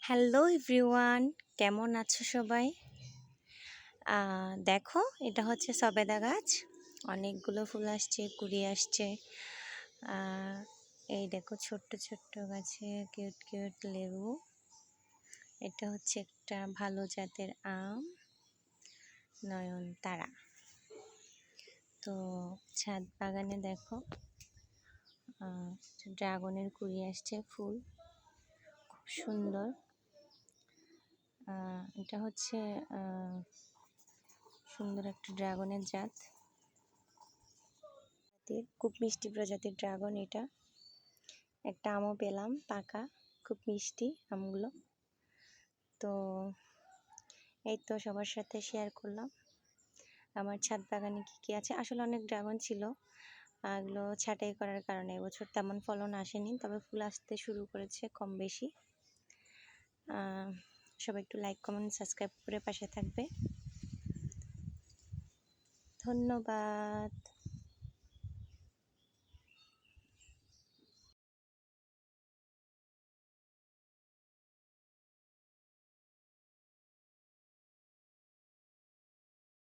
Hello everyone, কেমন আছো সবাই? দেখো, এটা হচ্ছে সবেদা গাছ। অনেকগুলো ফুল আসছে, কুড়ি আসছে। আহ, এই দেখো, ছোট্ট ছোট্ট গাছে কিউট কিউট লেবু। এটা হচ্ছে একটা ভালো জাতের আম, নয়নতারা। তো ছাদ বাগানে দেখো, ড্রাগনের কুড়ি আসছে, ফুল খুব সুন্দর। এটা হচ্ছে সুন্দর একটা ড্রাগনের জাত, খুব মিষ্টি প্রজাতির ড্রাগন এটা। একটা আমও পেলাম পাকা, খুব মিষ্টি আমগুলো। তো এই তো সবার সাথে শেয়ার করলাম আমার ছাদ বাগানে কী কী আছে। আসলে অনেক ড্রাগন ছিল, এগুলো ছাঁটাই করার কারণে এবছর তেমন ফলন আসেনি, তবে ফুল আসতে শুরু করেছে কম বেশি। সবাই একটু লাইক কমেন্ট সাবস্ক্রাইব করে পাশে থাকবে। ধন্যবাদ।